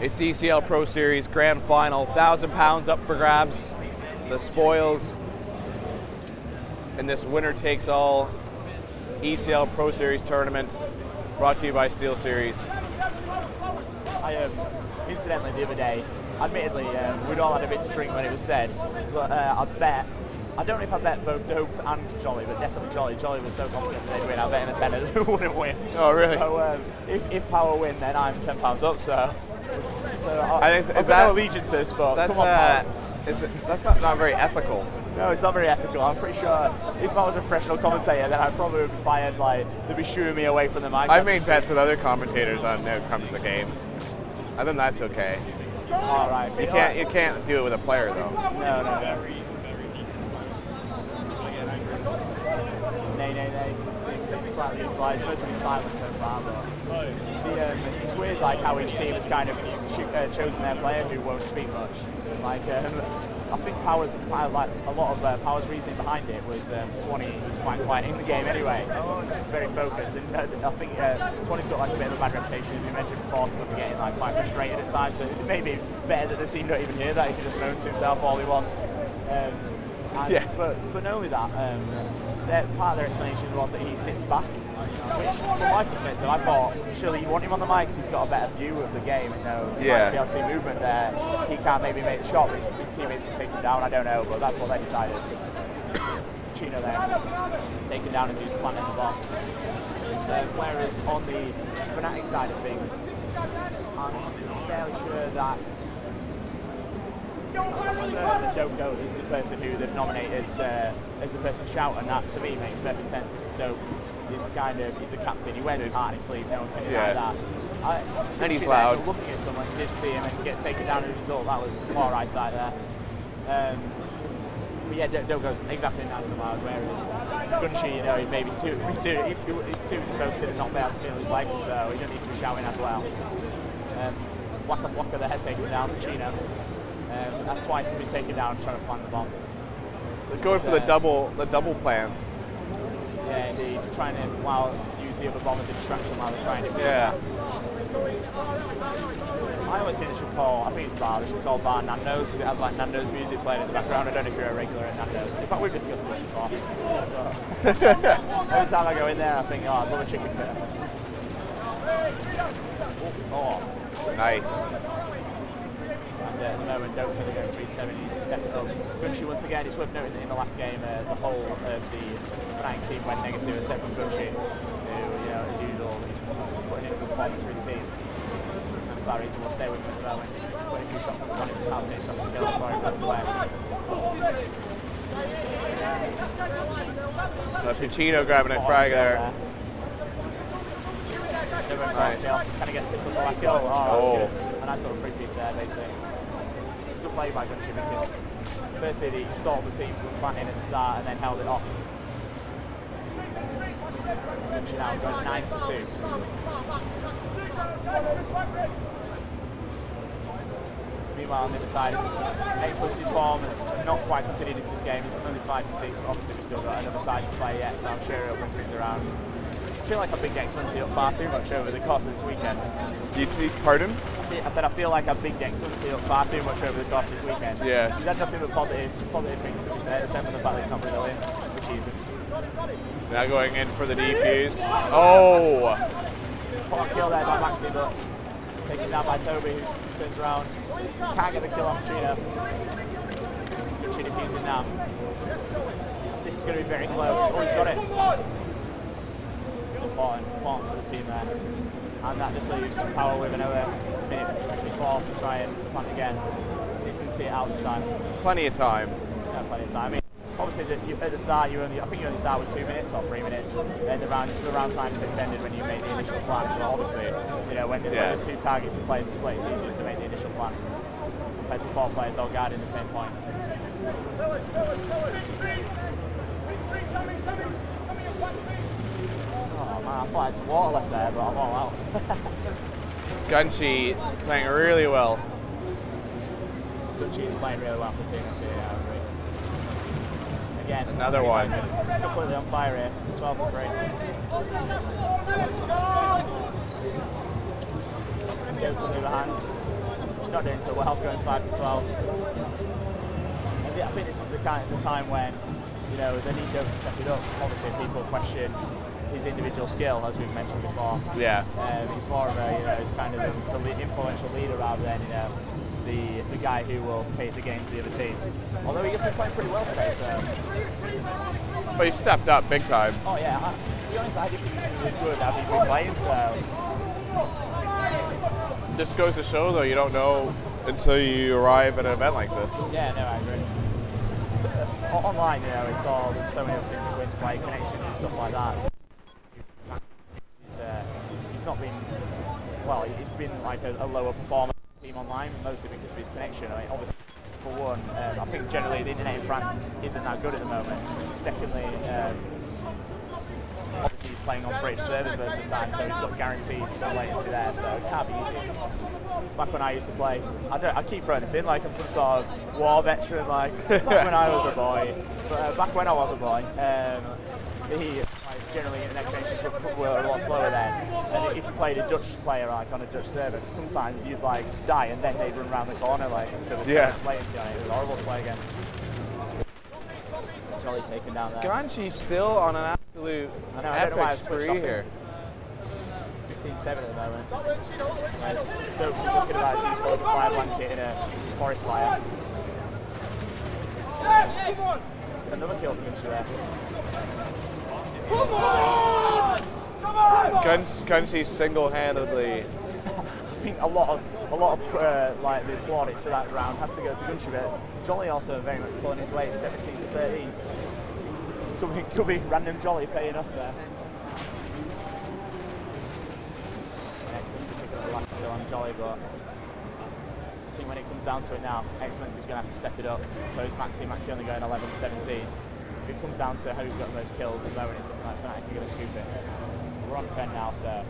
It's the ECL Pro Series Grand Final, £1,000 up for grabs. The spoils in this winner-takes-all ECL Pro Series tournament, brought to you by Steel Series. Incidentally, the other day, admittedly, we'd all had a bit to drink when it was said, but I don't know if I bet both Doped and Jolly, but definitely Jolly. Jolly was so confident they'd win, I bet him a tenner that wouldn't win. Oh, really? So if Power win, then I'm £10 up, so I think, I've got no allegiances, but that's, come on, that's not very ethical. No, it's not very ethical. I'm pretty sure if I was a professional commentator, then I probably would be fired, like, they'd be shooing me away from the mic. I've made bets with other commentators on outcomes of games. I think that's okay. All right. You can't do it with a player, though. No. Nay. Seems slightly implied. It's supposed to be silent so far, but it's weird, like, how each team has kind of chosen their player who won't speak much. Like, I think Power's like a lot of Power's reasoning behind it was Swanny is quite quiet in the game anyway. He's very focused, and I think Swanny's got like a bit of a bad reputation, as we mentioned before, to getting like quite frustrated at times. So it may be better that the team don't even hear that. He can just moan to himself all he wants. But not only that, part of their explanation was that he sits back, which, from my perspective, I thought surely you want him on the mic because he's got a better view of the game. You know, he might be able to see movement there. He can't maybe make the shot, but his teammates can take him down. I don't know, but that's what they decided. Pacino there, taken down as he's planting the bomb. Whereas on the Fnatic side of things, I'm fairly sure that Dope is the person who they've nominated as the person shout, and that to me makes perfect sense because Dope is he's the captain. He wears his heart on his sleeve, no one can deny that. And he's loud. Looking at someone, didn't see him, and he gets taken down as a result. That was the far right side there. But yeah, Dope goes exactly nice and loud. Whereas Gunshi, you know, he maybe he's too focused and not be able to feel his legs, so he doesn't need to be shouting as well. Waka, the head taken down, Pacino. That's twice he's been taken down trying to plant the bomb. They're going for the double plant. Yeah, indeed. Trying to use the other bomb as a distraction while they're trying to do that. I always think they should call, I think it's Bar, they should call Bar Nando's because it has like Nando's music playing in the background. I don't know if you're a regular at Nando's. In fact, we've discussed this before. Every time I go in there, I think, oh, I'd love a chicken dinner. Oh, nice. And at the moment, Dope's only going 370, stepping up. Gunshi, once again, it's worth noting that in the last game, the whole of the Fnatic team went negative, except for Gunshi, who, you know, as usual, he's putting in a good performance for his team. And Barry's will stay with him at the moment. Putting a few shots on Swanny, but can't finish off the kill before he runs away. Pacino grabbing a frag there. Nice. Can he get this on the last kill? Oh, a nice little free piece there, basically. It's a good play by Gunshi because firstly he stalled the team from planting at the start and then held it off. Gunshi now going 9-2. Meanwhile, on the other side, XLNC's form has not quite continued into this game. It's only 5-6, but obviously we've still got another side to play yet, so I'm sure it'll bring things around. I feel like I bigged XLNC up far too much over the course of this weekend. You see, pardon? I said I feel like I bigged XLNC up far too much over the course of this weekend. Yeah. He's had nothing but positive things to be said, except for the fact that he's not brilliant, which he isn't. Now going in for the defuse. Oh! What a kill there by Maxxie, but taken down by Tobi, who turns around. Can't get the kill on Pacino. Switching defusing now. This is going to be very close. Oh, he's got it. Important for the team there, and that just leaves Power with another minute 54 to try and plant again. See if we can see it out this time. Plenty of time. Yeah, plenty of time. I mean, obviously at the start I think you only start with 2 minutes or 3 minutes. Then the round time is extended when you make the initial plan. But obviously, you know, when there's 2 targets and players split, it's easier to make the initial plan compared to 4 players all guarding the same point. Oh man, I thought I had some water left there, but I'm all out. Gunshi playing really well. Gunshi is playing really well for the team, actually, yeah, I agree. Again, another one. It's completely on fire here, 12-3. Goat on the other hand, not doing so well, going 5 to 12. I think this is the time when, you know, they need to step it up. Obviously, people question his individual skill, as we've mentioned before. Yeah. He's more of a, you know, he's kind of the influential leader rather than, you know, the guy who will take the game to the other team. Although he has been playing pretty well today, so. But he stepped up big time. Oh yeah, to be honest, I didn't think he was good as he's been playing, so. This goes to show, though, you don't know until you arrive at an event like this. Yeah, no, I agree. So, online, you know, it's all, there's so many other things that go into play, connections and stuff like that. He's not been, well, he's been like a lower performer team online, mostly because of his connection. I mean, obviously, for one, I think generally the internet in France isn't that good at the moment. Secondly, obviously he's playing on British servers most of the time, so he's got guaranteed some latency there, so it can't be easy. Back when I used to play, I keep throwing this in like I'm some sort of war veteran, like back when I was a boy. But back when I was a boy, generally internet connections were a lot slower then. And if you played a Dutch player like on a Dutch server, sometimes you'd like die and then they'd run around the corner like instead of latency on it. It was horrible to play against. Jolly taken down there. Gunshi's still on an absolute epic spree here. 15-7 at the moment. Stokes is looking about to use forward to fire blanket in a forest fire. Another kill from Gunshi there. Come on! Gunshi single-handedly. I think a lot of like the plaudits for that round has to go to Gunshi, but Jolly also very much pulling his weight, 17 to 13. Could be random Jolly paying off there. Excellent to pick up the last kill on Jolly, but I think when it comes down to it now, XLNC is going to have to step it up. So is Maxxie. Maxxie only going 11-17. If it comes down to who's got the most kills at the moment, it's looking like Fnatic are going to scoop it. We're on Fen now, so.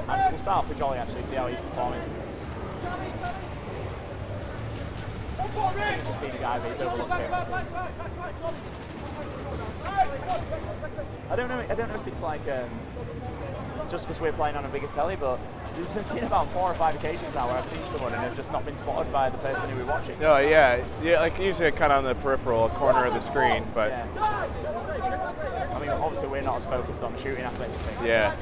And we'll start off with Jolly actually, see how he's performing. Just see the guy, but he's overlooked it. I don't know if it's like just because we're playing on a bigger telly, but there's been about 4 or 5 occasions now where I've seen someone and they've just not been spotted by the person who we're watching. Oh yeah, like usually kind of on the peripheral corner of the screen, but. Yeah. I mean, obviously we're not as focused on the shooting aspect of things. Yeah.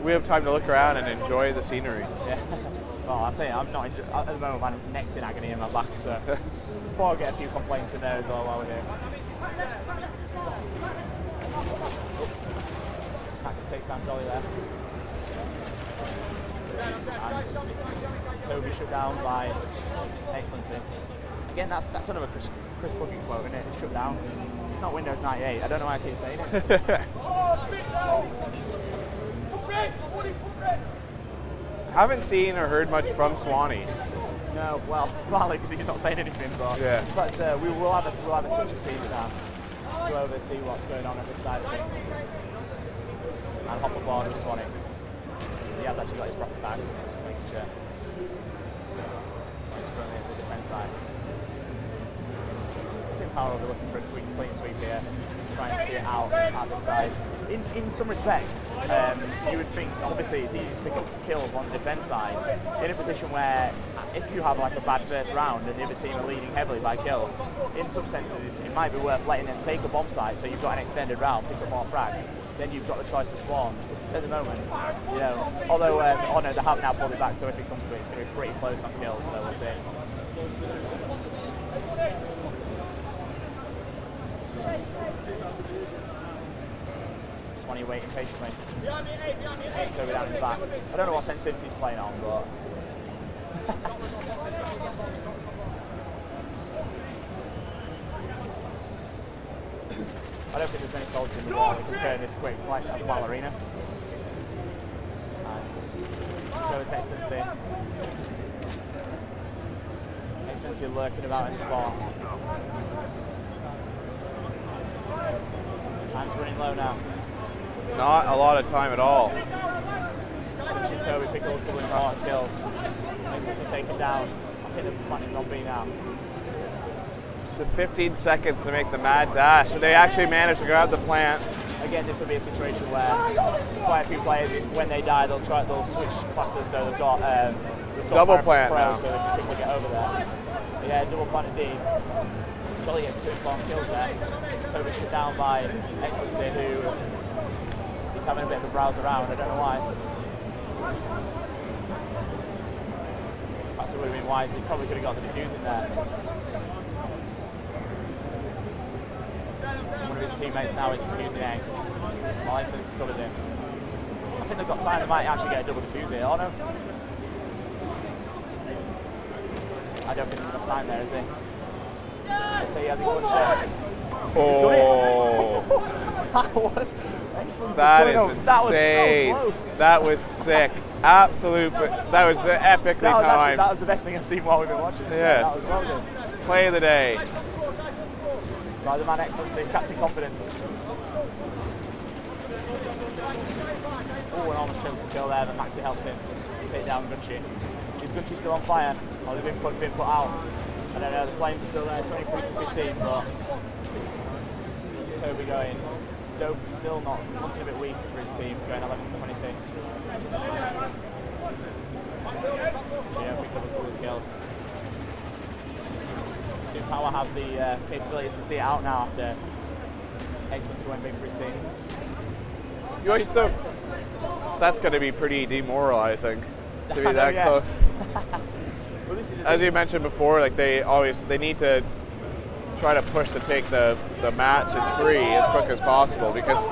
We have time to look around and enjoy the scenery. Yeah. Well, I say I'm not at the moment. My neck's in agony in my back, so before I get a few complaints in there as well while we're here. Maxxie takes down Jolly there. And Tobi shut down by XLNC. Again, that's another Chris Booking quote, isn't it? Shut down. It's not Windows 98. I don't know why I keep saying it. Haven't seen or heard much from Swanny. No, well, partly because he's not saying anything, but we will have a switch of teams now. Go over see what's going on this side of things. And hop aboard with Swanny. He has actually got his proper time, just making sure. He's currently at the defence side. I think Power will be looking for a quick clean sweep here, trying to see it out at this side. In some respects, you would think obviously it's easy to pick up kills on the defence side in a position where if you have like a bad first round and the other team are leading heavily by kills, in some senses it might be worth letting them take a bomb site so you've got an extended round, pick up more frags. Then you've got the choice of spawns. Because at the moment, you know, although Honor, they have now pulled it back, so if it comes to it, it's going to be pretty close on kills. So we'll see. Swanny waiting patiently. Tobi down in the back. I don't know what sensitivity he's playing on, but. I don't think there's any soldiers in the world that can turn this quick. It's like a ballerina. Nice. Go to XLNC. XLNC lurking about in the spawn. Time's running low now. Not a lot of time at all. Tobi pick up a couple of important kills. XLNC taken down. I think they're planning on B now. 15 seconds to make the mad dash. So they actually managed to grab the plant. again, this will be a situation where quite a few players, when they die, they'll switch classes, so they've got double plant pro, now, so they can quickly get over there. Yeah, double plant indeed. Jolly gets 2 informed kills there. Tobi shut down by XLNC, who is having a bit of a browse around. I don't know why. Perhaps it would have been wise. He probably could have got the defuse in there. One of his teammates now is defusing A. While XLNC covers him. I think they've got time. They might actually get a double defuse here. Oh no. I don't think there's enough time there, is there? So he has a good shot. Oh, that was excellent. That is insane. That was so close. That was sick. Absolute. That was epically timed. That was the best thing I've seen while we've been watching. Yes. That was well good. Play of the day. Right, the man XLNC, Captain Confidence. Oh, an almost chance to kill there, but Maxxie helps him take down Gunshi. Is Gunshi still on fire? Oh, they've been put out. I don't know, the flames are still there, 23 to 15, but Tobi going. Dope's still not looking a bit weak for his team, going 11 to 26. Yeah, pick up a couple of kills. Team Power have the capabilities to see it out now after XLNC went big for his team. That's going to be pretty demoralizing to be that close. Well, as you mentioned before, like they need to try to push to take the match in 3 as quick as possible, because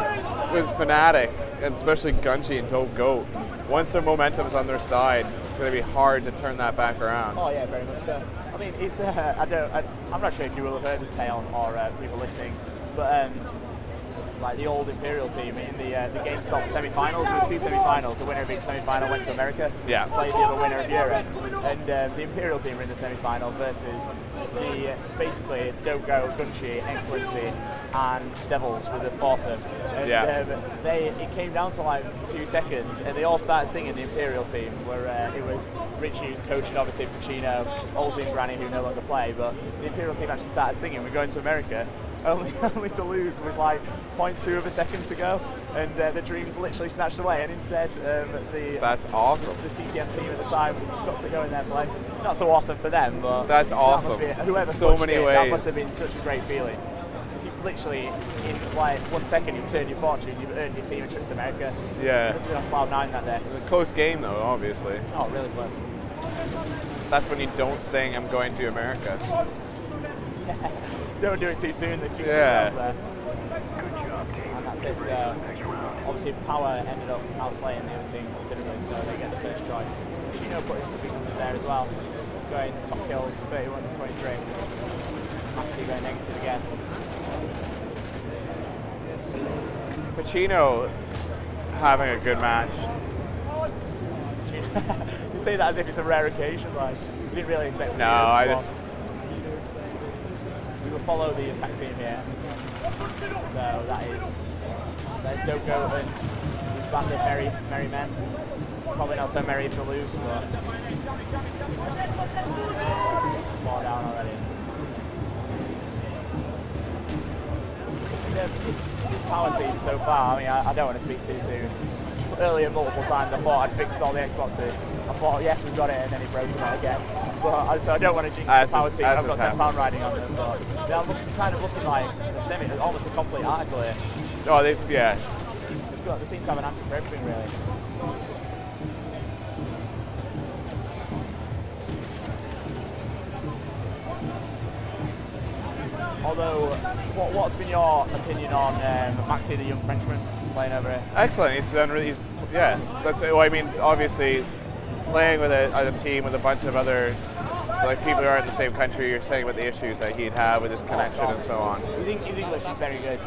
with Fnatic and especially Gunshi and Dope Goat, once their momentum's on their side, it's going to be hard to turn that back around. Oh yeah, very much so. I mean, it's I'm not sure if you will have heard this tale or people listening, but like the old Imperial team in the GameStop semi-finals, there was 2 semi-finals. The winner of each semi-final went to America, played the other winner of Europe, and the Imperial team were in the semi-final versus the basically Dope Goat, Gunshi, XLNC, and Devils with a foursome. And it came down to like 2 seconds, and they all started singing the Imperial team, where it was Rich Hughes coaching, obviously Pacino, Olsey and Granny, who no longer play, but the Imperial team actually started singing, "We're going to America," only to lose with like 0.2 of a second to go, and the dreams literally snatched away, and instead that's awesome. The TCM team at the time got to go in their place. Not so awesome for them, but that's awesome. Whoever so many ways. That must have been such a great feeling. Because you literally, in like 1 second, you've turned your fortune, you've earned your team a trip to America. Yeah. It must have been on cloud 9 that day. It was a close game though, obviously. Oh, really close. That's when you don't sing "I'm going to America." Don't do it too soon, the jinx there. And that's it, so obviously Power ended up outslaying the other team considerably, so they get the first choice. Pacino put in some big numbers there as well, going top kills, 31 to 23. Maxxie going negative again. Pacino having a good match. You say that as if it's a rare occasion, like, you didn't really expect No, I just... We will follow the attack team here. So there's Dope Goat and his band of merry men. Probably not so merry to lose, but far down already. This Power team so far, I mean, I don't want to speak too soon. Earlier, multiple times, I thought I'd fixed all the Xboxes. I thought, yes, we've got it, and then it broke them again. But so I don't want to jinx the Power team. I've got £10 riding on them, but they're kind of looking like almost a complete article here. Oh, they seem to have an answer for everything, really. Although, what's been your opinion on Maxxie, the young Frenchman, playing over here? Excellent. He's done really. That's. Well, I mean, obviously, playing with a team with a bunch of other people who are in the same country. You're saying about the issues that he'd have with his connection and so on. His English is very good,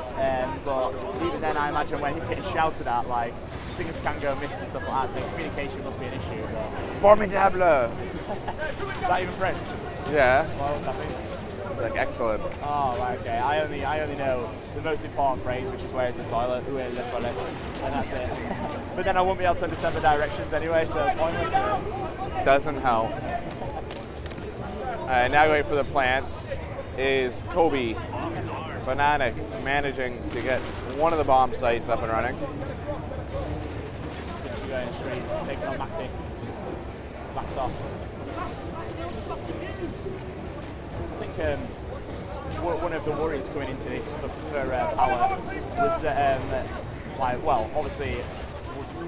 but even then, I imagine when he's getting shouted at, like things can go missed and stuff like that. So communication must be an issue. Formidable. Is that even French? Yeah. Well, I think. Like excellent. Oh, right, okay. I only know the most important phrase, which is "where is the toilet?" Où est le toilette? And that's it. But then I won't be able to understand the directions anyway, so it's pointless. Doesn't help. Now going for the plant is Tobi Fnatic managing to get one of the bomb sites up and running. Going straight, taking on Maxxie. Backs off. I think one of the worries going into this for Power was that, like, well, obviously,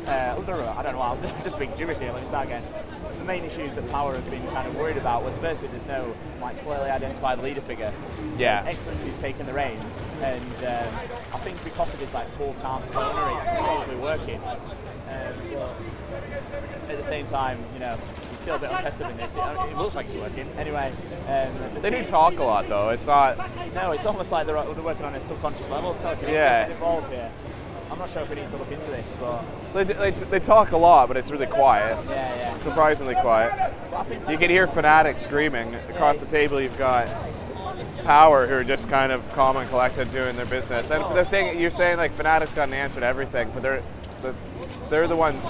I don't know, I'll just speak gibberish here, let me start again. The main issues that Power have been kind of worried about was firstly there's no like clearly identified leader figure. Yeah. XLNC's taken the reins, and I think because of his like poor calm persona, it's probably working. At the same time, you know, he's still a bit untested in this. It looks like it's working. Anyway, they do talk a lot though. It's not. No, it's almost like they're working on a subconscious level. Telekinesis is involved here. I'm not sure if we need to look into this, but they talk a lot, but it's really quiet. Yeah. Surprisingly quiet. You can hear Fnatic screaming across the table. You've got Power who are just kind of calm and collected, doing their business. And the thing you're saying, like Fnatic's got an answer to everything, but they're the ones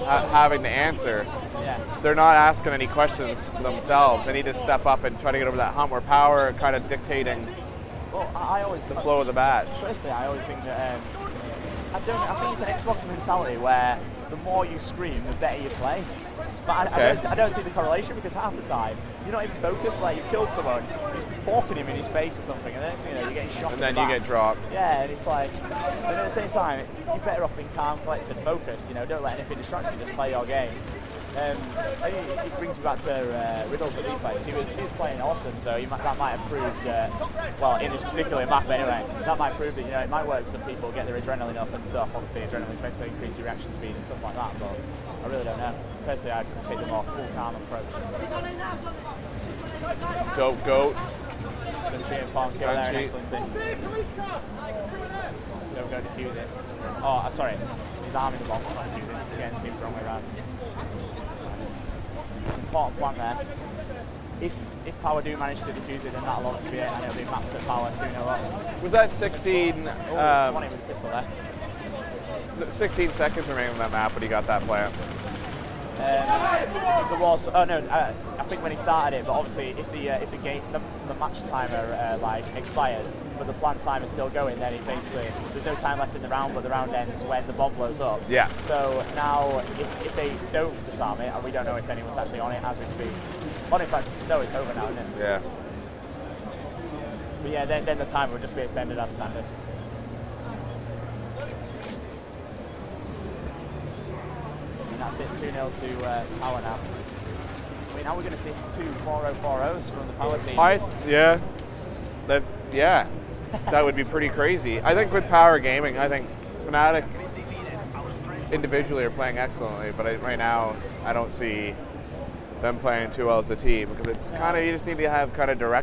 having the answer. Yeah. They're not asking any questions themselves. They need to step up and try to get over that hump where Power are kind of dictating the flow of the match. Personally, I always think that I think it's an Xbox mentality where the more you scream, the better you play. But I don't see the correlation, because half the time you're not even focused. Like, you've killed someone, you're forking him in his face or something, and then you know, you're getting shot. And then you get dropped. Yeah, and it's like, but at the same time, you're better off being calm, collected, focused. You know, don't let anything distract you. Just play your game. It brings me back to Riddle's that he plays. He was playing awesome, so that might have proved, well, in this particular map anyway, that might prove that, you know, it might work for some people, get their adrenaline up and stuff. Obviously, adrenaline's meant to increase your reaction speed and stuff like that, but I really don't know. Personally, I'd take the more cool, calm approach. Goat. Gunshi and Palm kill there, XLNC. Don't go defuse it. Oh, sorry. He's arming the bomb, not defusing it. Again, seems the wrong way around. Important plan there. If Power do manage to defuse it, then that'll obviously be it, and it'll be mapped to Power 2-0 up. Was that 16? Swanny with the pistol there. 16 seconds remaining on that map when he got that plant. There was. Oh no, I think when he started it, but obviously if the match timer like expires, but the plant time is still going, then it basically there's no time left in the round, but the round ends when the bomb blows up. Yeah. So now if they don't disarm it, and we don't know if anyone's actually on it as we speak. Well, in fact, no, it's over now, isn't it? Yeah. But yeah, then the timer would just be extended as standard. That's it, 2-0 to Power now. I mean, now we're going to see 2 4-0-4-0s from the Power team. Yeah, that would be pretty crazy. I think with Power Gaming, I think Fnatic individually are playing excellently, but right now I don't see them playing too well as a team, because it's kind of, you just need to have kind of direct